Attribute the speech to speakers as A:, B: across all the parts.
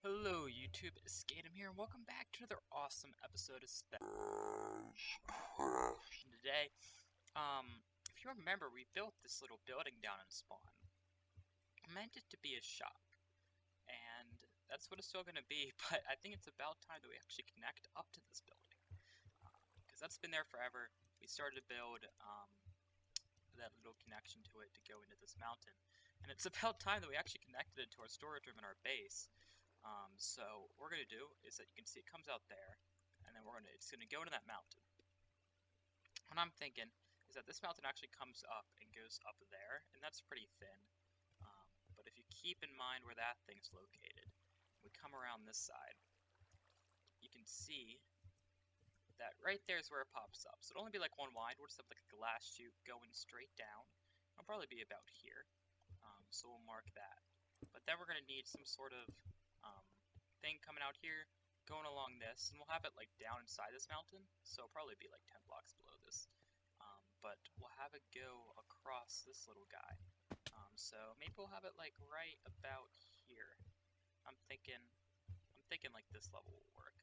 A: Hello YouTube, Skatem here, and welcome back to another awesome episode of Spazcraft. Today, if you remember, we built this little building down in spawn. I meant it to be a shop, and that's what it's still going to be, but I think it's about time that we actually connect up to this building. Because that's been there forever. We started to build that little connection to it to go into this mountain, and it's about time that we actually connected it to our storage room in our base. So what we're going to do is that you can see it comes out there, and then it's going to go into that mountain. What I'm thinking is that this mountain actually comes up and goes up there, and that's pretty thin. But if you keep in mind where that thing's located, we come around this side, you can see that right there is where it pops up. So it'll only be like one wide. We'll just have like a glass chute going straight down. It'll probably be about here. So we'll mark that. But then we're going to need some sort of thing coming out here, going along this, and we'll have it like down inside this mountain, so it'll probably be like 10 blocks below this. But we'll have it go across this little guy. So maybe we'll have it like right about here. I'm thinking like this level will work.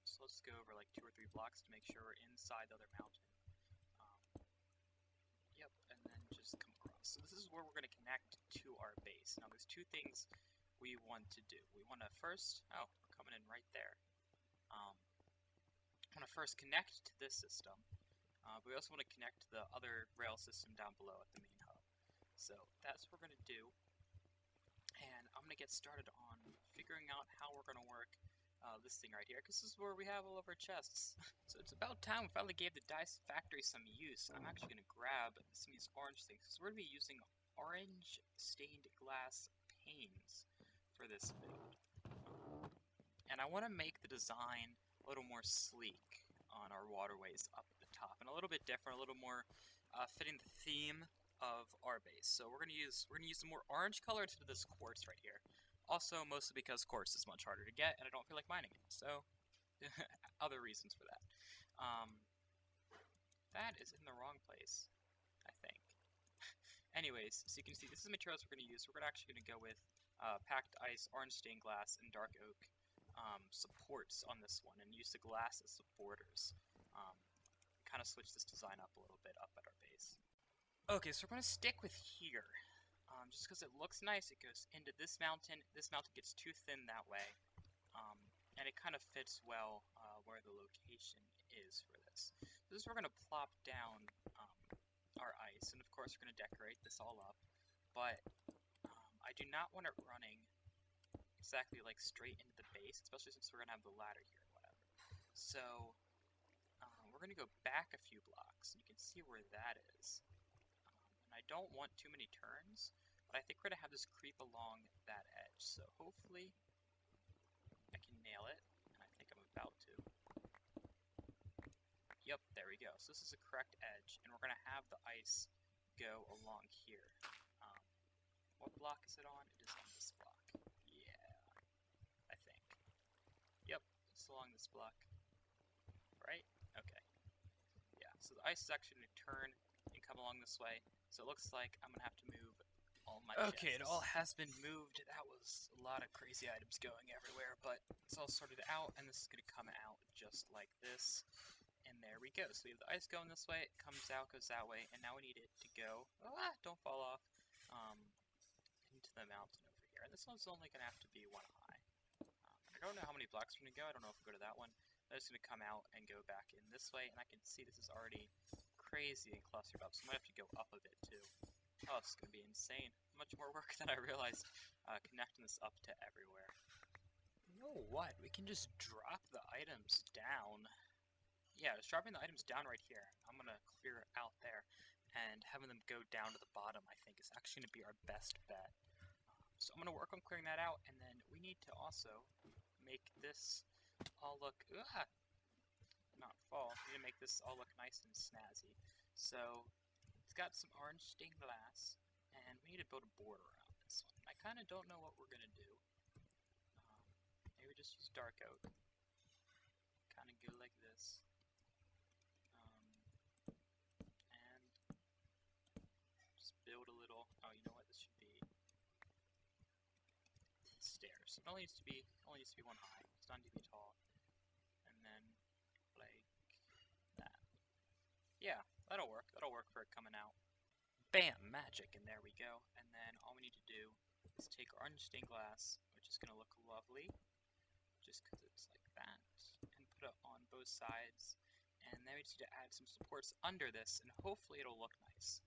A: So let's go over like 2 or 3 blocks to make sure we're inside the other mountain. Yep, and then just come across. So this is where we're going to connect to our base. Now there's two things we want to do. We want to first, we're coming in right there. I want to first connect to this system, but we also want to connect to the other rail system down below at the main hub. So that's what we're going to do, and I'm going to get started on figuring out how we're going to work this thing right here, because this is where we have all of our chests. So it's about time we finally gave the dice factory some use. I'm actually going to grab some of these orange things, because we're going to be using orange stained glass panes for this build. And I want to make the design a little more sleek on our waterways up at the top, and a little bit different, a little more fitting the theme of our base. So we're gonna use some more orange color instead of this quartz right here. Also, mostly because quartz is much harder to get, and I don't feel like mining it. So other reasons for that. That is in the wrong place, I think. Anyways, so you can see this is the materials we're going to use. We're actually going to go with packed ice, orange stained glass, and dark oak supports on this one, and use the glass as supporters. Kind of switch this design up a little bit up at our base. Okay, so we're going to stick with here. Just because it looks nice, it goes into this mountain. This mountain gets too thin that way. And it kind of fits well where the location is for this. So this is where we're going to plop down our ice, and of course we're going to decorate this all up, but I do not want it running exactly like straight into the base, especially since we're going to have the ladder here and whatever. So we're going to go back a few blocks, and you can see where that is. And I don't want too many turns, but I think we're going to have this creep along that edge, so hopefully I can nail it, and I think I'm about to. Yep, there we go. So this is the correct edge, and we're going to have the ice go along here. What block is it on? It is on this block. Yeah, I think. Yep, it's along this block. Right? Okay. Yeah, so the ice is actually going to turn and come along this way, so it looks like I'm going to have to move all my chests. Okay, it all has been moved. That was a lot of crazy items going everywhere, but it's all sorted out, and this is going to come out just like this. And there we go. So we have the ice going this way, it comes out, goes that way, and now we need it to go, don't fall off, into the mountain over here. And this one's only going to have to be one high. I don't know how many blocks we're going to go, I don't know if we go to that one. I'm just going to come out and go back in this way, and I can see this is already crazy and clustered up, so I might have to go up a bit too. Oh, this is going to be insane. Much more work than I realized, connecting this up to everywhere. You know what? We can just drop the items down. Yeah, just dropping the items down right here. I'm going to clear it out there, and having them go down to the bottom, I think, is actually going to be our best bet. So I'm going to work on clearing that out, and then we need to also make this all look... not fall. We need to make this all look nice and snazzy. So it's got some orange stained glass, and we need to build a border around this one. I kind of don't know what we're going to do. Maybe just use dark oak. Kind of go like this. And just build a little... Oh, you know what? This should be stairs. So it only needs to be one high. It's not need to be tall. And then like that. Yeah, that'll work. That'll work for it coming out. Bam! Magic, and there we go. And then all we need to do is take our unstained glass, which is gonna look lovely, just because it's like that, and put it on both sides. And then we just need to add some supports under this, and hopefully it'll look nice.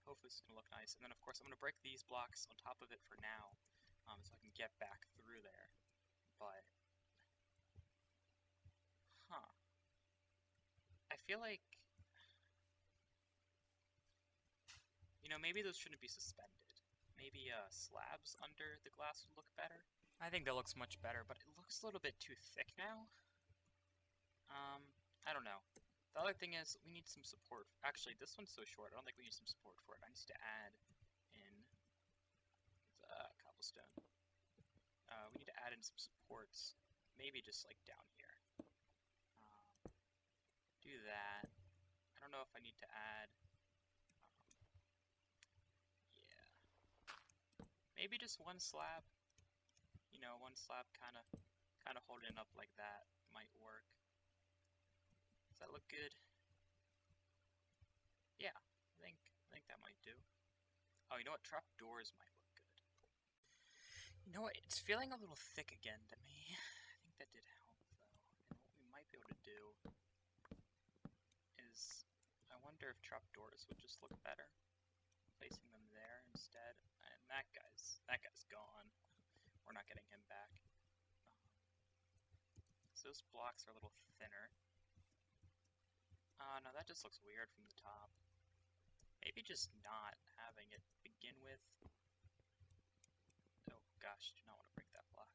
A: Hopefully it's gonna look nice. And then of course I'm gonna break these blocks on top of it for now, so I can get back through there. But, I feel like, you know, maybe those shouldn't be suspended. Maybe slabs under the glass would look better. I think that looks much better, but it looks a little bit too thick now. I don't know. The other thing is, we need some support. Actually, this one's so short, I don't think we need some support for it. I need to add in cobblestone. We need to add in some supports, maybe just like down here. Do that. I don't know if I need to add. Yeah. Maybe just one slab. You know, one slab kind of holding it up like that might work. Does that look good? Yeah, I think that might do. Oh, you know what? Trapdoors might look good. You know what? It's feeling a little thick again to me. I think that did help, though. And what we might be able to do is, I wonder if trapdoors would just look better, placing them there instead. And that guy's gone. We're not getting him back. So those blocks are a little thinner. No, that just looks weird from the top. Maybe just not having it begin with. Oh gosh, do not want to break that block.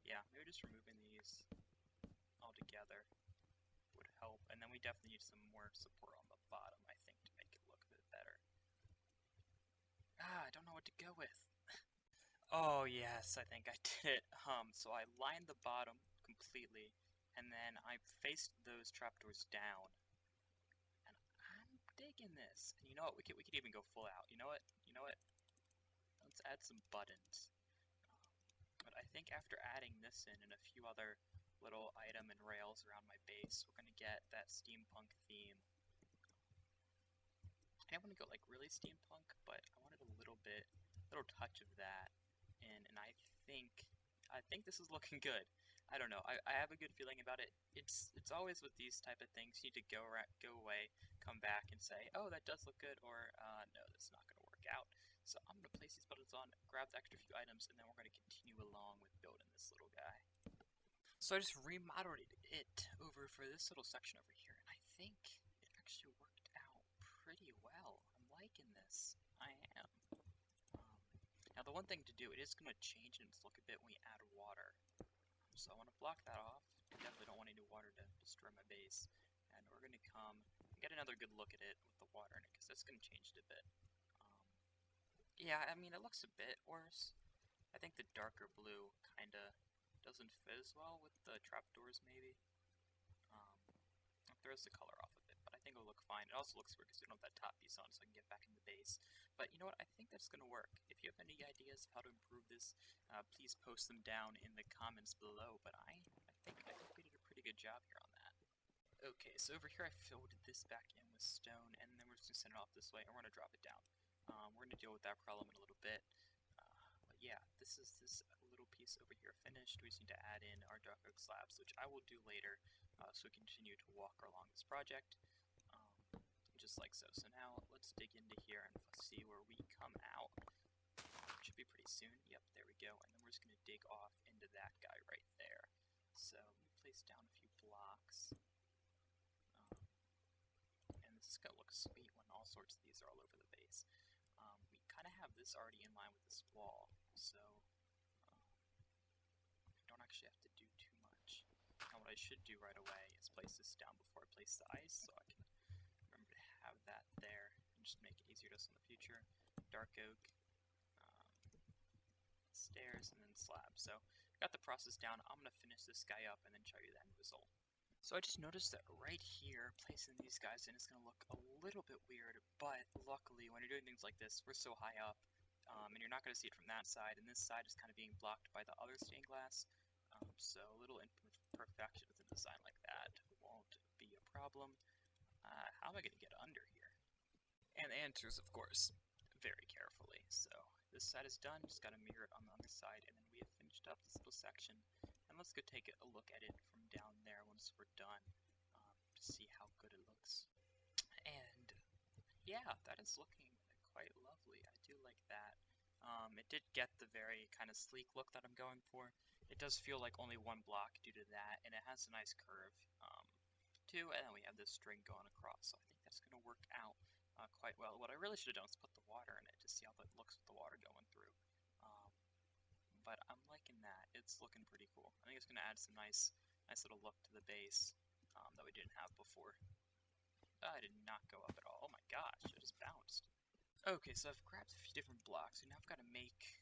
A: Yeah, maybe just removing these altogether would help. And then we definitely need some more support on the bottom, I think, to make it look a bit better. I don't know what to go with. Oh yes, I think I did it. So I lined the bottom completely, and then I faced those trapdoors down. And I'm digging this. And you know what? We could even go full out. You know what? Let's add some buttons. But I think after adding this in and a few other little item and rails around my base, we're gonna get that steampunk theme. I don't want to go like really steampunk, but I wanted a little touch of that. And I think this is looking good. I don't know. I have a good feeling about it. It's always with these type of things, you need to go away, come back and say, oh, that does look good, or no, that's not going to work out. So I'm going to place these buttons on, grab the extra few items, and then we're going to continue along with building this little guy. So I just remodeled it over for this little section over here, and I think it actually worked out pretty well. I'm liking this. I am. Now the one thing to do, it is going to change its look a bit when we add water. So I want to block that off. I definitely don't want any water to destroy my base. And we're going to come and get another good look at it with the water in it, because that's going to change it a bit. Yeah, I mean, it looks a bit worse. I think the darker blue kind of doesn't fit as well with the trapdoors, maybe. It throws the color off a bit, but I think it'll look fine. It also looks weird because we don't have that top piece on, so I can get back in the base. But you know what? I think that's going to work. If you have any ideas of how to improve this, please post them down in the comments below. But I think we did a pretty good job here on that. Okay, so over here I filled this back in with stone, and then we're just going to send it off this way, and we're going to drop it down. We're going to deal with that problem in a little bit. But yeah, this is this little piece over here finished. We just need to add in our dark oak slabs, which I will do later, so we continue to walk along this project. Just like so. So now let's dig into here and see where we come out. Should be pretty soon. Yep, there we go. And then we're just going to dig off into that guy right there. So let me place down a few blocks. And this is going to look sweet when all sorts of these are all over the base. We kind of have this already in line with this wall, so I don't actually have to do too much. Now what I should do right away is place this down before I place the ice, so I can have that there and just make it easier to us in the future. Dark oak, stairs, and then slab. So got the process down. I'm going to finish this guy up and then show you the end result. So I just noticed that right here, placing these guys in is going to look a little bit weird, but luckily when you're doing things like this, we're so high up and you're not going to see it from that side, and this side is kind of being blocked by the other stained glass. So a little imperfection within the design like that won't be a problem. How am I going to get under here? And the answer is, of course, very carefully. So this side is done, just got to mirror it on the other side, and then we have finished up this little section. And let's go take a look at it from down there once we're done, to see how good it looks. And yeah, that is looking quite lovely. I do like that. It did get the very kind of sleek look that I'm going for. It does feel like only one block due to that, and it has a nice curve too, and then we have this string going across, so I think that's going to work out quite well. What I really should have done is put the water in it to see how that looks with the water going through. But I'm liking that. It's looking pretty cool. I think it's going to add some nice little look to the base that we didn't have before. I did not go up at all. Oh my gosh, I just bounced. Okay, so I've grabbed a few different blocks, and now I've got to make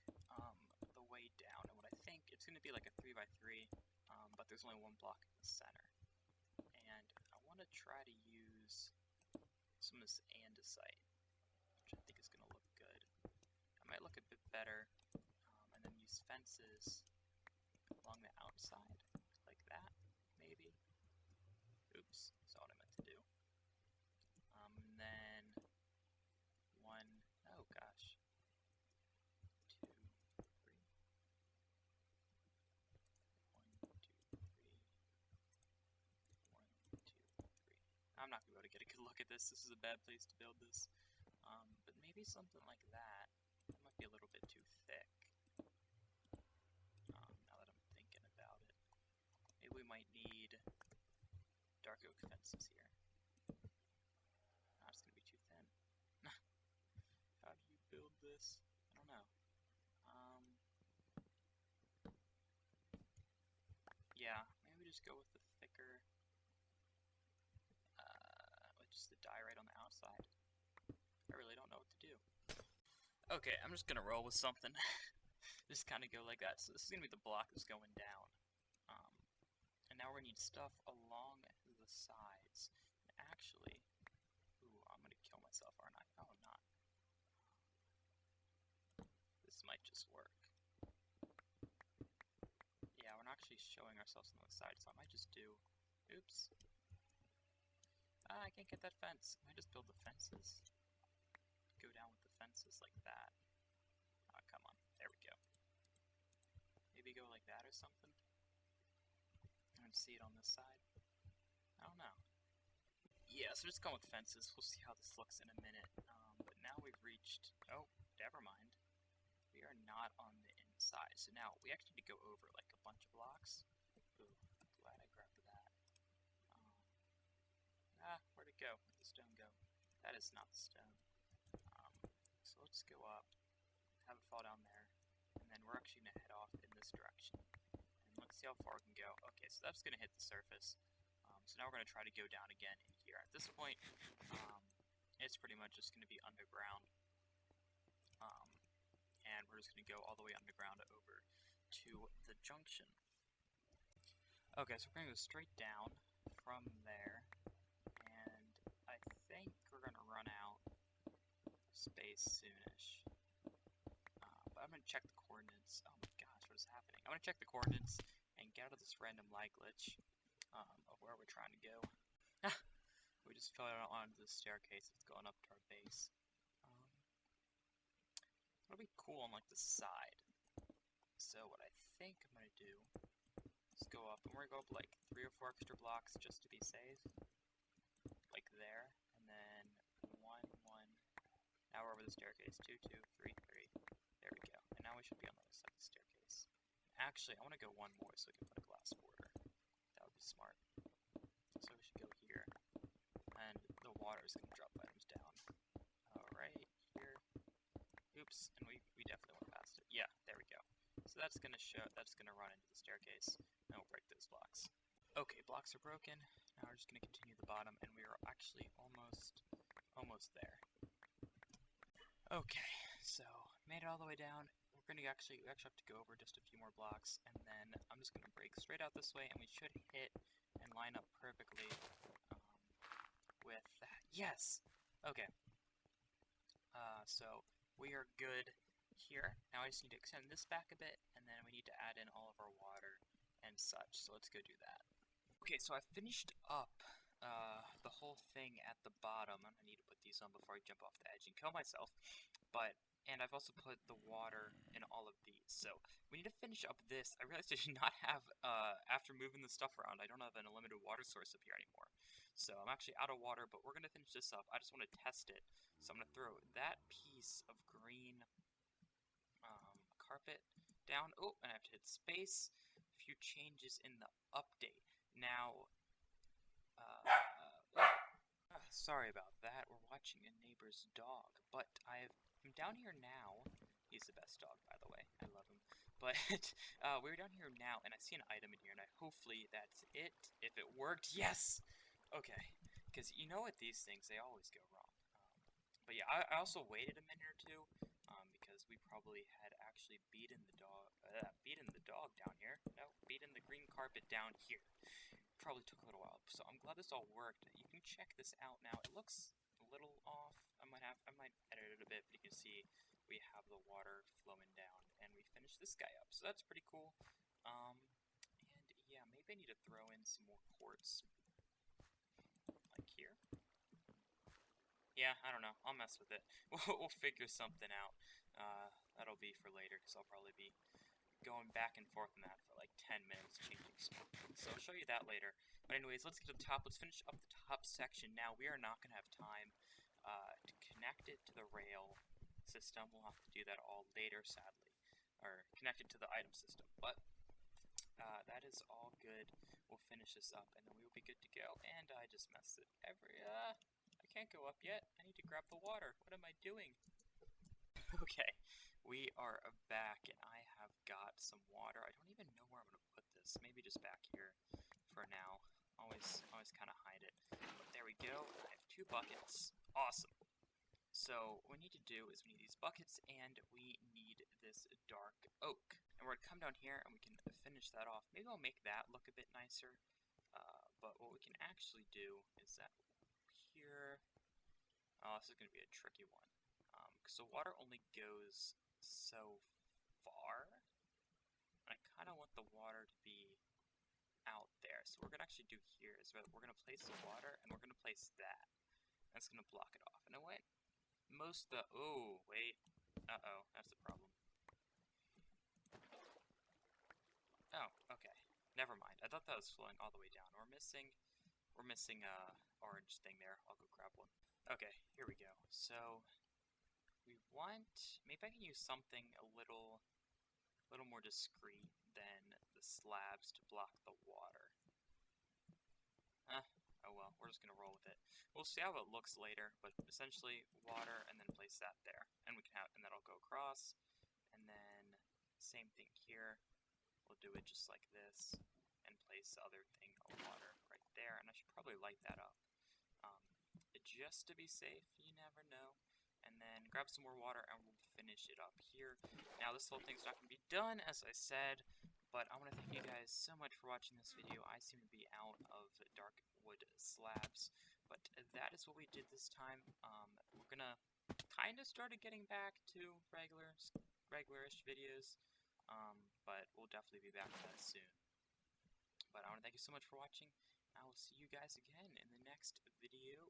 A: the way down. And what I think, it's going to be like a 3x3, but there's only one block in the center. And I want to try to use some of this andesite, which I think is going to look good. I might look a bit better, and then use fences along the outside, like that, maybe. Oops, that's not what I meant to do. And then oh gosh, 2, 3. 1, 2, 3. 1, 2, 3. I'm not gonna be able to get a good look at this. This is a bad place to build this. But maybe something like that. That might be a little bit too thick. Now that I'm thinking about it, maybe we might need dark oak fences here. It's gonna be too thin. How do you build this? I don't know. Yeah, maybe just go with the thicker, with just the dye right on the outside. I really don't know what to do. Okay, I'm just gonna roll with something. Just kind of go like that. So this is gonna be the block that's going down. And now we're gonna need stuff along the sides. And actually, ooh, I'm gonna kill myself, aren't I? Oh, I'm not. This might just work. Yeah, we're not actually showing ourselves on the side, so I might just do... Oops. I can't get that fence. I might just build the fences. Go down with the fences like that. Oh, come on. There we go. Maybe go like that or something? And see it on this side? I don't know. Yeah, so just going with fences. We'll see how this looks in a minute. But now we've reached... Oh, never mind. We are not on the inside. So now we actually need to go over like a bunch of blocks. Ooh, glad I grabbed that. Where'd it go? Where'd the stone go? That is not the stone. So let's go up, have it fall down there, and then we're actually going to head off in this direction. And let's see how far we can go. Okay, so that's going to hit the surface. So now we're going to try to go down again in here. At this point, it's pretty much just going to be underground. And we're just going to go all the way underground over to the junction. Okay, so we're going to go straight down from there, and I think we're going to run out of space soonish. But I'm going to check the coordinates. Oh my gosh, what is happening? I'm going to check the coordinates and get out of this random lag glitch of where we're trying to go. We just fell out onto the staircase that's going up to our base. It'll be cool on like the side. So what I think I'm gonna do is go up, and we're gonna go up like 3 or 4 extra blocks just to be safe. Like there, and then 1, 1. Now we're over the staircase. 2, 2, 3, 3. There we go. And now we should be on the other side of the staircase. Actually, I want to go one more so we can put a glass border. That would be smart. So we should go here, and the water is gonna drop items down. Alright, here. Oops, and we definitely went past it. Yeah, there we go. So that's gonna run into the staircase, and we'll break those blocks. Okay, blocks are broken. Now we're just gonna continue the bottom, and we are actually almost there. Okay, so made it all the way down. We actually have to go over just a few more blocks, and then I'm just gonna break straight out this way, and we should hit and line up perfectly with that. Yes. Okay. So we are good here. Now I just need to extend this back a bit, and then we need to add in all of our water and such. So let's go do that. Okay, so I finished up the whole thing at the bottom. I'm gonna need to put these on before I jump off the edge and kill myself. And I've also put the water in all of these. So we need to finish up this. I realized I did not have, after moving the stuff around, I don't have an unlimited water source up here anymore. So I'm actually out of water, but we're gonna finish this up. I just want to test it. So I'm gonna throw that piece of green carpet down. Oh, and I have to hit space. A few changes in the update. Now, sorry about that. We're watching a neighbor's dog, but I'm down here now. He's the best dog, by the way. I love him. But we're down here now, and I see an item in here, and hopefully that's it. If it worked, yes! Okay, because you know with these things, they always go wrong. But yeah, I also waited a minute or two, because we probably had actually beaten the dog down here. No, beaten the green carpet down here. Probably took a little while, so I'm glad this all worked. You can check this out now. It looks a little off. I might edit it a bit, but you can see we have the water flowing down, and we finished this guy up. So that's pretty cool. And yeah, maybe I need to throw in some more quartz, like here. Yeah, I don't know. I'll mess with it. We'll figure something out. That'll be for later, because I'll probably be going back and forth on that for like 10 minutes changing stuff. So I'll show you that later. But anyways, let's get to the top. Let's finish up the top section. Now, we are not going to have time to connect it to the rail system. We'll have to do that all later, sadly. Or connect it to the item system. But that is all good. We'll finish this up, and then we will be good to go. And I just messed it I can't go up yet. I need to grab the water. What am I doing? Okay, we are back, and I have got some water. I don't even know where I'm going to put this. Maybe just back here for now. Always kind of hide it. But there we go. I have 2 buckets. Awesome. So what we need to do is we need these buckets, and we need this dark oak. And we're going to come down here, and we can finish that off. Maybe I'll make that look a bit nicer. But what we can actually do is that here... Oh, this is going to be a tricky one. Because the water only goes so far. And I kind of want the water to be out there. So what we're going to actually do here is we're going to place the water, and we're going to place that. That's going to block it off. And it went most the... Oh, wait. Uh-oh, that's the problem. Oh, okay. Never mind. I thought that was flowing all the way down. We're missing a orange thing there. I'll go grab one. Okay, here we go. So we want, maybe I can use something a little more discreet than the slabs to block the water. Oh well, we're just gonna roll with it. We'll see how it looks later, but essentially water and then place that there, and that'll go across, and then same thing here. We'll do it just like this, and place the other thing of water right there, and I should probably light that up. Just to be safe, you never know. And then grab some more water, and we'll finish it up here. Now, this whole thing's not going to be done, as I said, but I want to thank you guys so much for watching this video. I seem to be out of dark wood slabs, but that is what we did this time. We're going to kind of start getting back to regular-ish videos, but we'll definitely be back to that soon. But I want to thank you so much for watching. I will see you guys again in the next video.